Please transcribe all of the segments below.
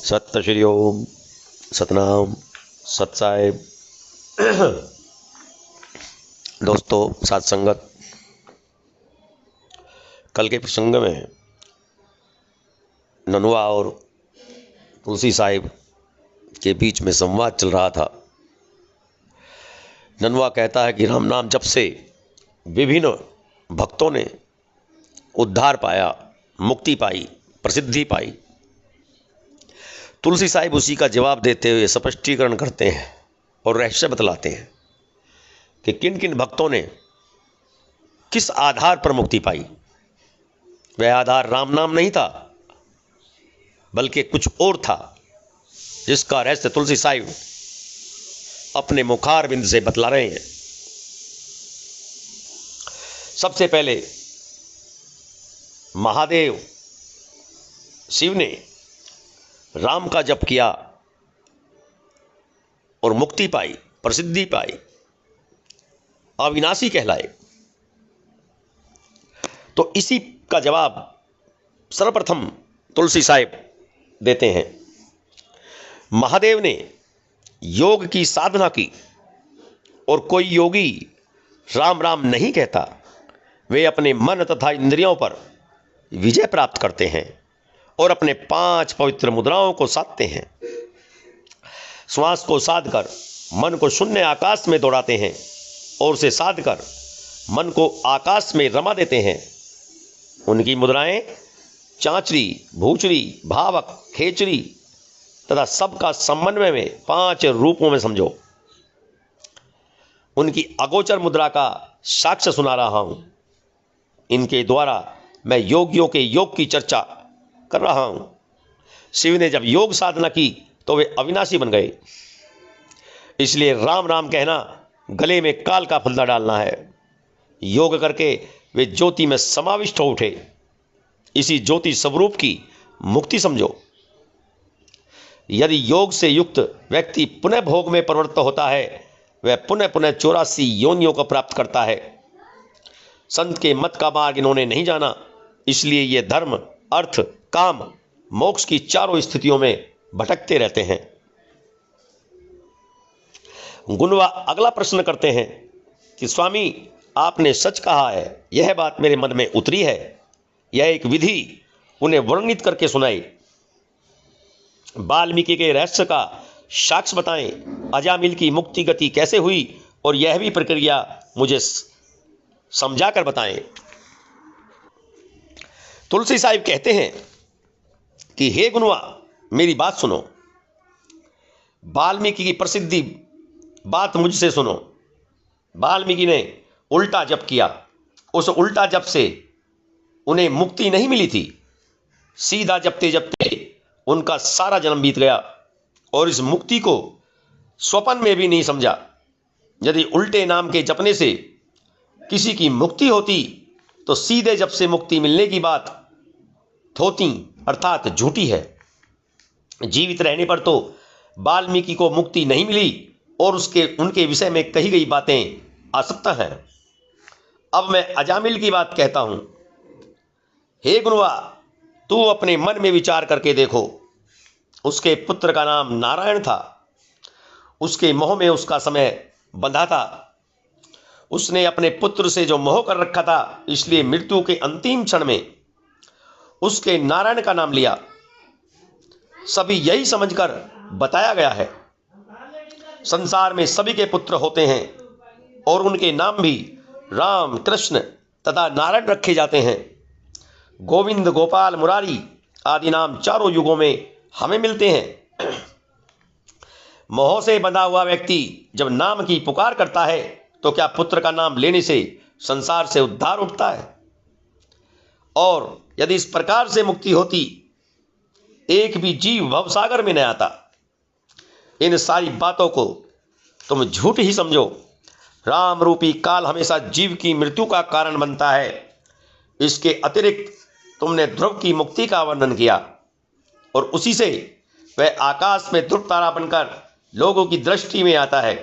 सत श्री ओम, सतनाम, सत साहिब। दोस्तों, साथ संगत, कल के प्रसंग में ननवा और तुलसी साहिब के बीच में संवाद चल रहा था। ननवा कहता है कि राम नाम जप से विभिन्न भक्तों ने उद्धार पाया, मुक्ति पाई, प्रसिद्धि पाई। तुलसी साहिब उसी का जवाब देते हुए स्पष्टीकरण करते हैं और रहस्य बतलाते हैं कि किन किन भक्तों ने किस आधार पर मुक्ति पाई। वह आधार राम नाम नहीं था, बल्कि कुछ और था, जिसका रहस्य तुलसी साहिब अपने मुखारबिंद से बतला रहे हैं। सबसे पहले महादेव शिव ने राम का जप किया और मुक्ति पाई, प्रसिद्धि पाई, अविनाशी कहलाए। तो इसी का जवाब सर्वप्रथम तुलसी साहिब देते हैं। महादेव ने योग की साधना की और कोई योगी राम राम नहीं कहता। वे अपने मन तथा इंद्रियों पर विजय प्राप्त करते हैं और अपने 5 पवित्र मुद्राओं को साधते हैं। श्वास को साधकर मन को शून्य आकाश में दौड़ाते हैं और उसे साधकर मन को आकाश में रमा देते हैं। उनकी मुद्राएं चांचरी, भूचरी, भावक, खेचरी तथा सबका समन्वय में 5 रूपों में समझो। उनकी अगोचर मुद्रा का साक्ष्य सुना रहा हूं। इनके द्वारा मैं योगियों के योग की चर्चा कर रहा हूं। शिव ने जब योग साधना की तो वे अविनाशी बन गए। इसलिए राम राम कहना गले में काल का फंदा डालना है। योग करके वे ज्योति में समाविष्ट हो उठे। इसी ज्योति स्वरूप की मुक्ति समझो। यदि योग से युक्त व्यक्ति पुनः भोग में प्रवृत्त होता है, वह पुनः पुनः 84 योनियों को प्राप्त करता है। संत के मत का मार्ग इन्होंने नहीं जाना, इसलिए ये धर्म, अर्थ, काम, मोक्ष की चारों स्थितियों में भटकते रहते हैं। गुणवा अगला प्रश्न करते हैं कि स्वामी, आपने सच कहा है, यह बात मेरे मन में उतरी है। यह एक विधि उन्हें वर्णित करके सुनाई। वाल्मीकि के रहस्य का साक्ष्य बताएं। अजामिल की मुक्ति गति कैसे हुई और यह भी प्रक्रिया मुझे समझाकर बताएं। तुलसी साहिब कहते हैं कि हे गुणवा, मेरी बात सुनो। वाल्मीकि की प्रसिद्धि बात मुझसे सुनो। वाल्मीकि ने उल्टा जप किया। उस उल्टा जप से उन्हें मुक्ति नहीं मिली थी। सीधा जपते जपते उनका सारा जन्म बीत गया और इस मुक्ति को स्वप्न में भी नहीं समझा। यदि उल्टे नाम के जपने से किसी की मुक्ति होती तो सीधे जप से मुक्ति मिलने की बात थोती अर्थात झूठी है। जीवित रहने पर तो वाल्मीकि को मुक्ति नहीं मिली और उनके विषय में कही गई बातें असत्य हैं। अब मैं अजामिल की बात कहता हूं। हे गुणवा, तू अपने मन में विचार करके देखो। उसके पुत्र का नाम नारायण था। उसके मोह में उसका समय बंधा था। उसने अपने पुत्र से जो मोह कर रखा था, इसलिए मृत्यु के अंतिम क्षण में उसके नारायण का नाम लिया। सभी यही समझकर बताया गया है। संसार में सभी के पुत्र होते हैं और उनके नाम भी राम, कृष्ण तथा नारायण रखे जाते हैं। गोविंद, गोपाल, मुरारी आदि नाम चारों युगों में हमें मिलते हैं। मोह से बंधा हुआ व्यक्ति जब नाम की पुकार करता है तो क्या पुत्र का नाम लेने से संसार से उद्धार उठता है? और यदि इस प्रकार से मुक्ति होती, एक भी जीव भवसागर में न आता। इन सारी बातों को तुम झूठ ही समझो। राम रूपी काल हमेशा जीव की मृत्यु का कारण बनता है। इसके अतिरिक्त तुमने ध्रुव की मुक्ति का वर्णन किया और उसी से वह आकाश में ध्रुव तारा बनकर लोगों की दृष्टि में आता है।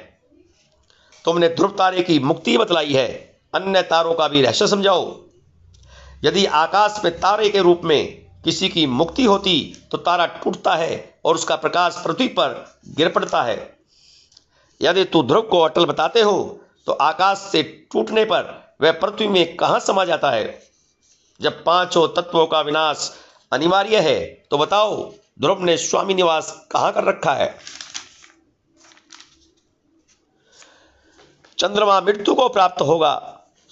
तुमने ध्रुव तारे की मुक्ति बतलाई है, अन्य तारों का भी रहस्य समझाओ। यदि आकाश में तारे के रूप में किसी की मुक्ति होती तो तारा टूटता है और उसका प्रकाश पृथ्वी पर गिर पड़ता है। यदि तू ध्रुव को अटल बताते हो तो आकाश से टूटने पर वह पृथ्वी में कहां समा जाता है? जब पांचों तत्वों का विनाश अनिवार्य है तो बताओ ध्रुव ने स्वामी निवास कहां कर रखा है? चंद्रमा मृत्यु को प्राप्त होगा,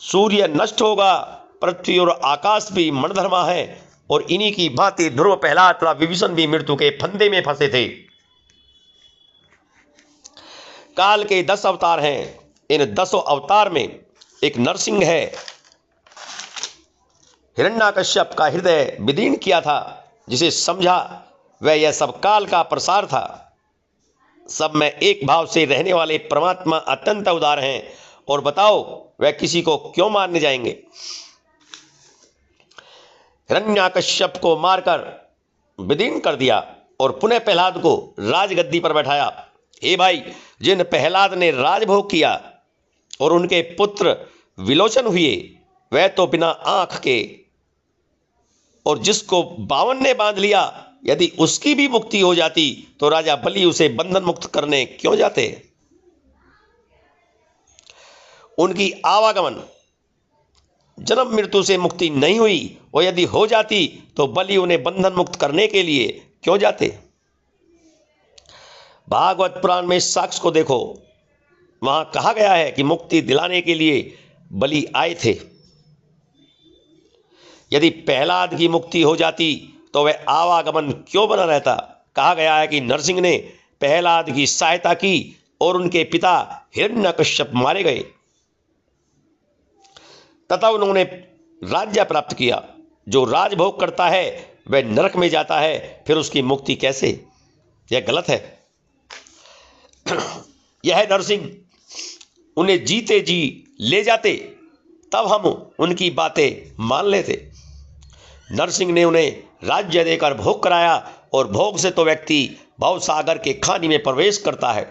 सूर्य नष्ट होगा, पृथ्वी और आकाश भी मणधर्मा है और इन्हीं की भांति ध्रुव, प्रहलाद तथा विभीषण भी मृत्यु के फंदे में फंसे थे। काल के 10 अवतार हैं। इन 10 अवतार में एक नरसिंह है। हिरण्यकश्यप का हृदय विदीर्ण किया था, जिसे समझा वह यह सब काल का प्रसार था। सब में एक भाव से रहने वाले परमात्मा अत्यंत उदार हैं, और बताओ वह किसी को क्यों मारने जाएंगे? हिरण्यकश्यप को मारकर विदीर्ण कर दिया और पुनः प्रहलाद को राजगद्दी पर बैठाया। हे भाई, जिन प्रहलाद ने राजभोग किया और उनके पुत्र विलोचन हुए, वह तो बिना आंख के, और जिसको बावन ने बांध लिया, यदि उसकी भी मुक्ति हो जाती तो राजा बलि उसे बंधन मुक्त करने क्यों जाते? उनकी आवागमन जन्म मृत्यु से मुक्ति नहीं हुई, और यदि हो जाती तो बलि उन्हें बंधन मुक्त करने के लिए क्यों जाते? भागवत पुराण में साक्ष्य को देखो, वहां कहा गया है कि मुक्ति दिलाने के लिए बलि आए थे। यदि प्रहलाद की मुक्ति हो जाती तो वह आवागमन क्यों बना रहता? कहा गया है कि नरसिंह ने प्रहलाद की सहायता की और उनके पिता हिरण्यकश्यप मारे गए, तथा उन्होंने राज्य प्राप्त किया। जो राजभोग करता है वह नरक में जाता है, फिर उसकी मुक्ति कैसे? यह गलत है। यह नरसिंह उन्हें जीते जी ले जाते, तब हम उनकी बातें मान लेते। नरसिंह ने उन्हें राज्य देकर भोग कराया, और भोग से तो व्यक्ति भवसागर के खानी में प्रवेश करता है।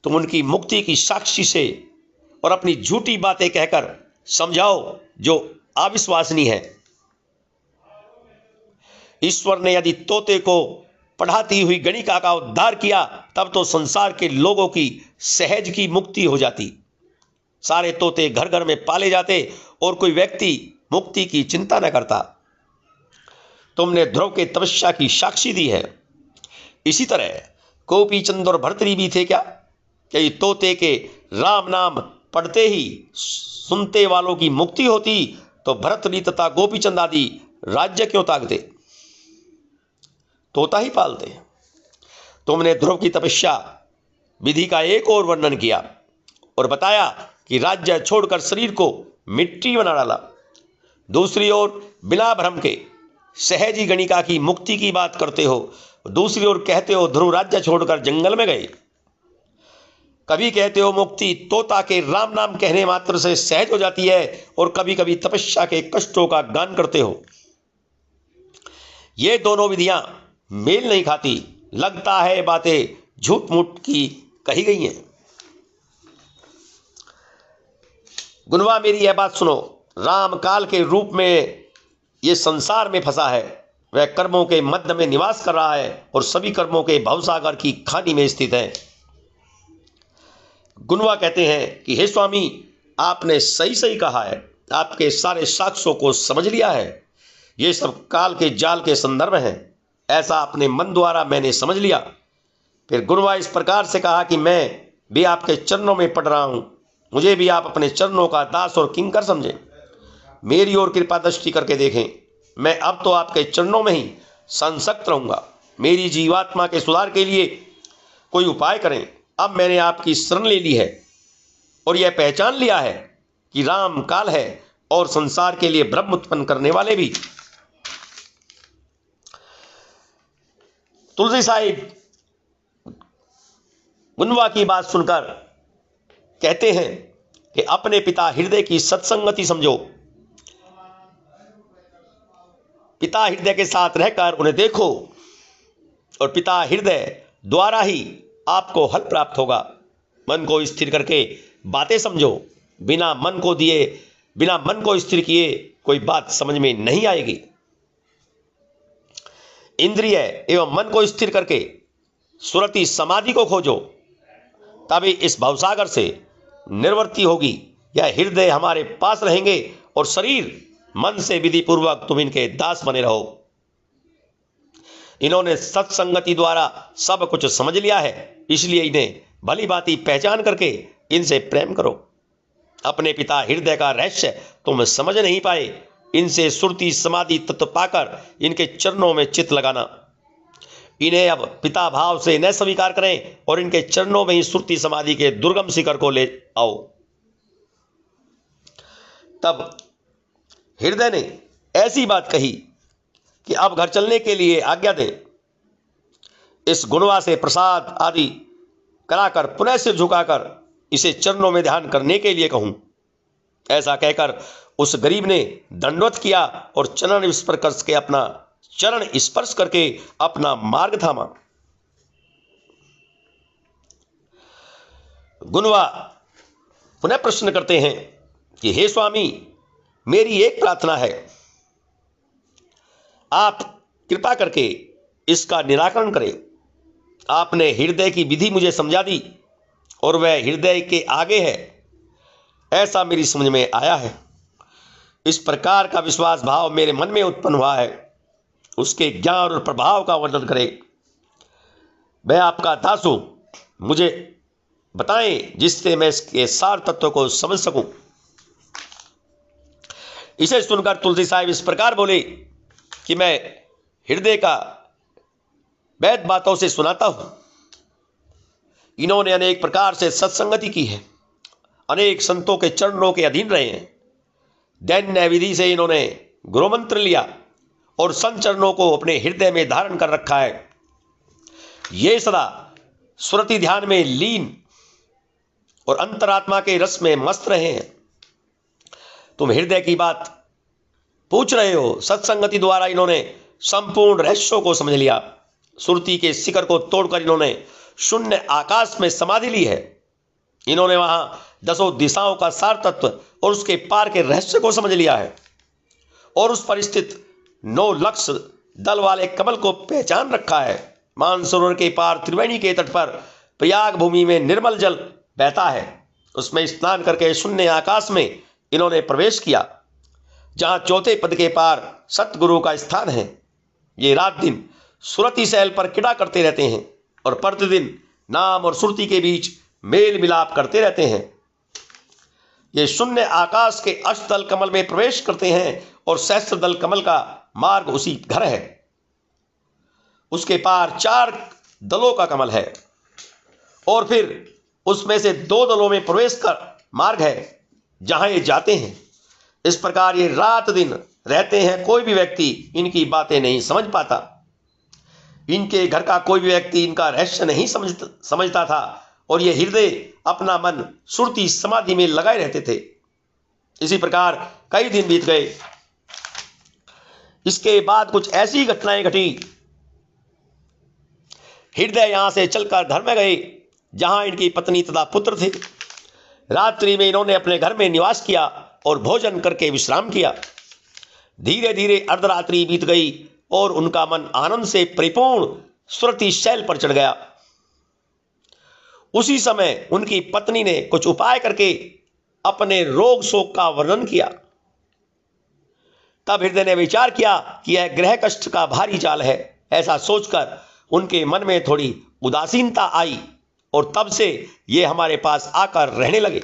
तुम उनकी मुक्ति की साक्षी से और अपनी झूठी बातें कहकर समझाओ जो अविश्वसनीय है। ईश्वर ने यदि तोते को पढ़ाती हुई गणिका का उद्धार किया, तब तो संसार के लोगों की सहज की मुक्ति हो जाती। सारे तोते घर घर में पाले जाते और कोई व्यक्ति मुक्ति की चिंता न करता। तुमने ध्रुव के तपस्या की साक्षी दी है। इसी तरह गोपी चंद और भर्तरी भी थे क्या? क्या ये तोते के राम नाम पढ़ते ही सुनते वालों की मुक्ति होती तो भर्तरी तथा गोपी चंद आदि राज्य क्यों त्यागते? तोता ही पालते। तुमने ध्रुव की तपस्या विधि का एक और वर्णन किया और बताया कि राज्य छोड़कर शरीर को मिट्टी बना डाला। दूसरी ओर बिना भ्रम के सहजी गणिका की मुक्ति की बात करते हो, दूसरी ओर कहते हो ध्रुव राज्य छोड़कर जंगल में गए। कभी कहते हो मुक्ति तोता के राम नाम कहने मात्र से सहज हो जाती है, और कभी कभी तपस्या के कष्टों का गान करते हो। ये दोनों विधियां मेल नहीं खाती। लगता है बातें झूठ मूठ की कही गई हैं। गुनवा, मेरी यह बात सुनो। राम काल के रूप में ये संसार में फंसा है। वह कर्मों के मध्य में निवास कर रहा है और सभी कर्मों के भवसागर की खानी में स्थित है। गुनवा कहते हैं कि हे स्वामी, आपने सही सही कहा है। आपके सारे साक्ष्यों को समझ लिया है। ये सब काल के जाल के संदर्भ हैं। ऐसा अपने मन द्वारा मैंने समझ लिया। फिर गुनवा इस प्रकार से कहा कि मैं भी आपके चरणों में पड़ रहा हूं। मुझे भी आप अपने चरणों का दास और किंकर समझें। मेरी ओर कृपा दृष्टि करके देखें। मैं अब तो आपके चरणों में ही संसक्त रहूंगा। मेरी जीवात्मा के सुधार के लिए कोई उपाय करें। अब मैंने आपकी शरण ले ली है और यह पहचान लिया है कि राम काल है और संसार के लिए भ्रम उत्पन्न करने वाले भी। तुलसी साहिब गुनवा की बात सुनकर कहते हैं कि अपने पिता हृदय की सत्संगति समझो। पिता हृदय के साथ रहकर उन्हें देखो और पिता हृदय द्वारा ही आपको हल प्राप्त होगा। मन को स्थिर करके बातें समझो। बिना मन को स्थिर किए कोई बात समझ में नहीं आएगी। इंद्रिय एवं मन को स्थिर करके सुरति समाधि को खोजो, तभी इस भवसागर से निर्वृत्ति होगी। यह हृदय हमारे पास रहेंगे और शरीर मन से विधि पूर्वक तुम इनके दास बने रहो। इन्होंने सत्संगति द्वारा सब कुछ समझ लिया है, इसलिए इन्हें भली भांति पहचान करके इनसे प्रेम करो। अपने पिता हृदय का रहस्य तुम समझ नहीं पाए, इनसे सुरति समाधि तत्व पाकर इनके चरणों में चित्त लगाना। इन्हें अब पिता भाव से न स्वीकार करें और इनके चरणों में ही सुरति समाधि के दुर्गम शिखर को ले आओ। तब हृदय ने ऐसी बात कही कि अब घर चलने के लिए आज्ञा दें। इस गुणवा से प्रसाद आदि कराकर पुनः सिर झुकाकर इसे चरणों में ध्यान करने के लिए कहूं। ऐसा कहकर उस गरीब ने दंडवत किया और चरण स्पर्श करके अपना मार्ग थामा। गुणवा पुनः प्रश्न करते हैं कि हे स्वामी, मेरी एक प्रार्थना है, आप कृपा करके इसका निराकरण करें। आपने हृदय की विधि मुझे समझा दी और वह हृदय के आगे है, ऐसा मेरी समझ में आया है। इस प्रकार का विश्वास भाव मेरे मन में उत्पन्न हुआ है, उसके ज्ञान और प्रभाव का वर्णन करें। मैं आपका दास हूं, मुझे बताएं जिससे मैं इसके सार तत्व को समझ सकूं। इसे सुनकर तुलसी साहिब इस प्रकार बोले कि मैं हृदय का वैध बातों से सुनाता हूं। इन्होंने अनेक प्रकार से सत्संगति की है, अनेक संतों के चरणों के अधीन रहे हैं। दैन्य विधि से इन्होंने गुरुमंत्र लिया और संत चरणों को अपने हृदय में धारण कर रखा है। ये सदा सुरति ध्यान में लीन और अंतरात्मा के रस में मस्त रहे हैं। तुम हृदय की बात पूछ रहे हो। सत्संगति द्वारा इन्होंने संपूर्ण रहस्यों को समझ लिया। सुरति के शिखर को तोड़कर इन्होंने शून्य आकाश में समाधि ली है। इन्होंने वहां दसों दिशाओं का सार तत्व और उसके पार के रहस्य को समझ लिया है और उस पर स्थित 9 लक्ष दल वाले कमल को पहचान रखा है। मानसरोवर के पार त्रिवेणी के तट पर प्रयाग भूमि में निर्मल जल बहता है, उसमें स्नान करके शून्य आकाश में इन्होंने प्रवेश किया, जहां चौथे पद के पार सतगुरु का स्थान है। ये रात दिन सुरति शैल पर क्रीड़ा करते रहते हैं और प्रतिदिन नाम और सुरति के बीच मेल मिलाप करते रहते हैं। ये शून्य आकाश के अष्टदल कमल में प्रवेश करते हैं और सहस्त्रदल कमल का मार्ग उसी घर है। उसके पार 4 दलों का कमल है और फिर उसमें से 2 दलों में प्रवेश कर मार्ग है जहां ये जाते हैं। इस प्रकार ये रात दिन रहते हैं। कोई भी व्यक्ति इनकी बातें नहीं समझ पाता। इनके घर का कोई भी व्यक्ति इनका रहस्य नहीं समझता था और ये हृदय अपना मन सुरति समाधि में लगाए रहते थे। इसी प्रकार कई दिन बीत गए। इसके बाद कुछ ऐसी घटनाएं घटी। हृदय यहां से चलकर घर में गए जहां इनकी पत्नी तथा पुत्र थे। रात्रि में इन्होंने अपने घर में निवास किया और भोजन करके विश्राम किया। धीरे धीरे अर्धरात्रि बीत गई और उनका मन आनंद से परिपूर्ण सुरति शैल पर चढ़ गया। उसी समय उनकी पत्नी ने कुछ उपाय करके अपने रोग शोक का वर्णन किया। तब हृदय ने विचार किया कि यह ग्रह कष्ट का भारी जाल है। ऐसा सोचकर उनके मन में थोड़ी उदासीनता आई और तब से ये हमारे पास आकर रहने लगे।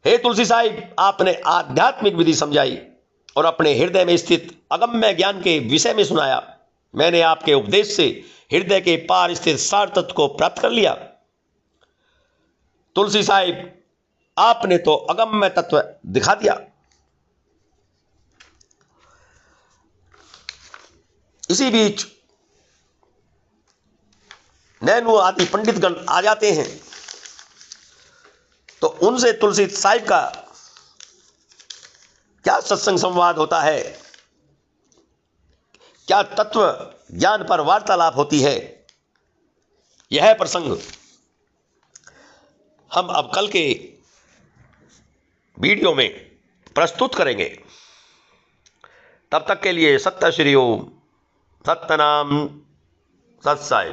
हे तुलसी साहिब, आपने आध्यात्मिक विधि समझाई और अपने हृदय में स्थित अगम्य ज्ञान के विषय में सुनाया। मैंने आपके उपदेश से हृदय के पार स्थित सार तत्व को प्राप्त कर लिया। तुलसी साहिब, आपने तो अगम्य तत्व दिखा दिया। इसी बीच नैनू आदि पंडितगण आ जाते हैं तो उनसे तुलसी साहिब का क्या सत्संग संवाद होता है, क्या तत्व ज्ञान पर वार्तालाप होती है, यह प्रसंग हम अब कल के वीडियो में प्रस्तुत करेंगे। तब तक के लिए सत्य श्री ओम, सत्यनाम सत्साई।